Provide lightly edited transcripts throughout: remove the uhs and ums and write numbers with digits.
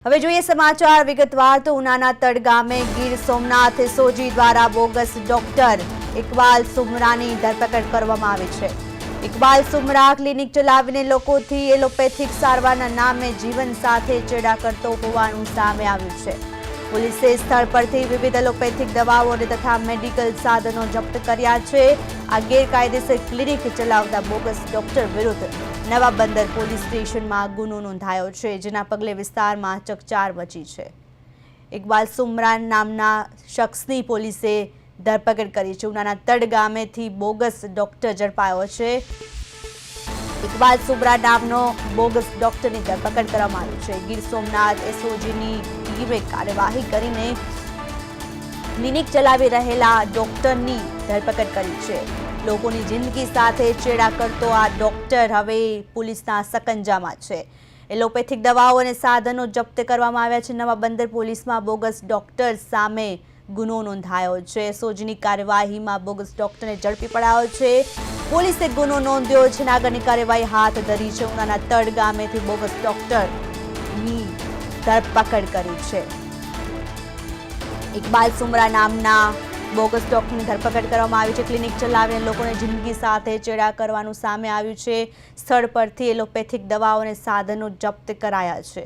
હવે જોઈએ સમાચાર વિગતવાર તો ઉનાના તડ ગામે ગીર સોમનાથ એસઓજી દ્વારા બોગસ ડોક્ટર ઇકબાલ સુમરાની ધરપકડ કરવામાં આવી છે। ઇકબાલ સુમરા ક્લિનિક ચલાવીને લોકોથી એલોપેથિક સારવારના નામે જીવન સાથે ચેડા કરતો હોવાનું સામે આવ્યું છે। પોલીસે સ્થળ પરથી વિવિધ એલોપેથિક દવાઓ તથા મેડિકલ સાધનો જપ્ત કર્યા છે। આ ગેરકાયદેસર ક્લિનિક ચલાવતા બોગસ ડોક્ટર વિરુદ્ધ નવા બંદર પોલીસ સ્ટેશનમાં ગુનો નોંધાયો છે, જેના પગલે વિસ્તારમાં ચકચાર મચી છે। ઇકબાલ સુમરા નામના શખ્સની પોલીસે ધરપકડ કરી છે। ઉનાના તડ ગામેથી બોગસ ડોક્ટર ઝડપાયો છે। ઇકબાલ સુમરા નામનો બોગસ ડોક્ટરની ધરપકડ કરવામાં આવી છે। ગીર સોમનાથ એસઓજીની ટીમે કાર્યવાહી કરીને ક્લિનિક ચલાવી રહેલા ડોક્ટરની ધરપકડ કરી છે। લોકોની જિંદગી સાથે ચેડા કરતો આ ડોક્ટર હવે પોલીસના સકંજામાં છે। એલોપેથિક દવાઓ અને સાધનો જપ્ત કરવામાં આવ્યા છે। નવા બંદર પોલીસમાં બોગસ ડોક્ટર સામે ગુનો નોંધાયો છે। એસઓજીની કાર્યવાહીમાં બોગસ ડોક્ટરને ઝડપી પડાયો છે। પોલીસે ગુનો નોંધ્યો છે અને આગળની કાર્યવાહી હાથ ધરી છે। ઉનાના તડ ગામેથી બોગસ ડોક્ટરની ધરપકડ કરી છે। ઇકબાલ સુમરા નામના બોગસ ડોક્ટરની ધરપકડ કરવામાં આવી છે। ક્લિનિક ચલાવીને લોકોને જિંદગી સાથે ચેડા કરવાનું સામે આવ્યું છે। સ્થળ પરથી એલોપેથિક દવાઓ અને સાધનો જપ્ત કરાયા છે।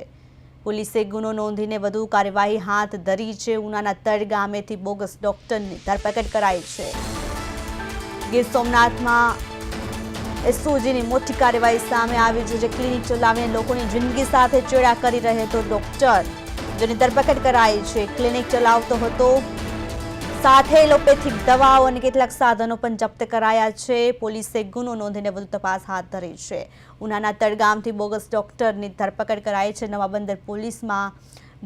પોલીસે ગુનો નોંધીને વધુ કાર્યવાહી હાથ ધરી છે। ઉનાના તડ ગામેથી બોગસ ડોક્ટરની ધરપકડ કરાઈ છે। ગીર સોમનાથમાં એસઓજીની મોટી કાર્યવાહી સામે આવી છે, જે ક્લિનિક ચલાવીને લોકોની જિંદગી સાથે ચેડા કરી રહ્યો હતો ડોક્ટર, જેની ધરપકડ કરાઈ છે। ક્લિનિક ચલાવતો હતો, સાથે એલોપેથિક દવાઓ અને કેટલાક સાધનો પણ જપ્ત કરાયા છે। પોલીસે ગુનો નોંધીને વધુ તપાસ હાથ ધરી છે। ઉનાના તડ ગામથી બોગસ ડોક્ટરની ધરપકડ કરાઈ છે। નવા બંદર પોલીસમાં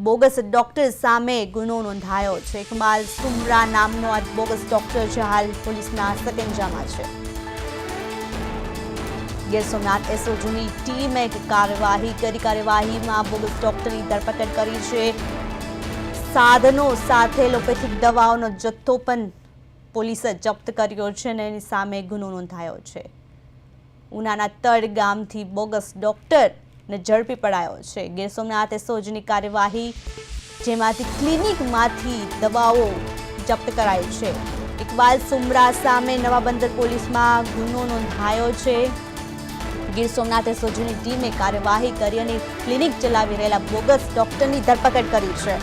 બોગસ ડોક્ટર સામે ગુનો નોંધાયો છે। ઇકબાલ સુમરા નામનો આ બોગસ ડોક્ટર છે, હાલ પોલીસના સકંજામાં છે। ગીર સોમનાથ એસઓજીની ટીમે કાર્યવાહીમાં બોગસ ડોક્ટરની ધરપકડ કરી છે। સાધનો સાથે એલોપેથિક દવાઓનો જથ્થો પણ પોલીસે જપ્ત કર્યો છે અને એની સામે ગુનો નોંધાયો છે। ઉનાના તડ ગામથી બોગસ ડોક્ટરને ઝડપી પડાયો છે। ગીર સોમનાથ એસઓજીની કાર્યવાહી, જેમાંથી ક્લિનિકમાંથી દવાઓ જપ્ત કરાઈ છે। ઇકબાલ સુમરા સામે નવા બંદર પોલીસમાં ગુનો નોંધાયો છે। ગીર સોમનાથ એસઓજીની ટીમે કાર્યવાહી કરી અને ક્લિનિક ચલાવી રહેલા બોગસ ડોક્ટરની ધરપકડ કરી છે।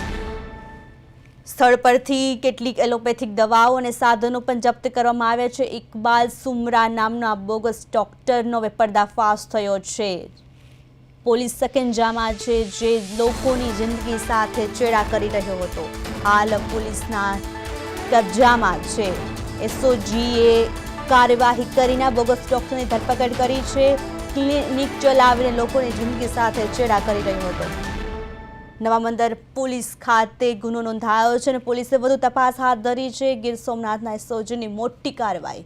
સ્થળ પરથી કેટલીક એલોપેથિક દવાઓ અને સાધનો પણ જપ્ત કરવામાં આવ્યા છે। ઇકબાલ સુમરા નામના બોગસ ડોક્ટરનો પર્દાફાશ થયો છે। પોલીસ સકંજામાં છે, જે લોકોની જિંદગી સાથે ચેડા કરી રહ્યો હતો, હાલ પોલીસના કબજામાં છે। એસઓજીએ કાર્યવાહી કરીને બોગસ ડોક્ટરની ધરપકડ કરી છે। ક્લિનિક ચલાવીને લોકોની જિંદગી સાથે ચેડા કરી રહ્યો હતો। નવા બંદર પોલીસ ખાતે ગુનો નોંધાયો છે અને પોલીસે વધુ તપાસ હાથ ધરી છે। ગીર સોમનાથના એસઓજીની મોટી કાર્યવાહી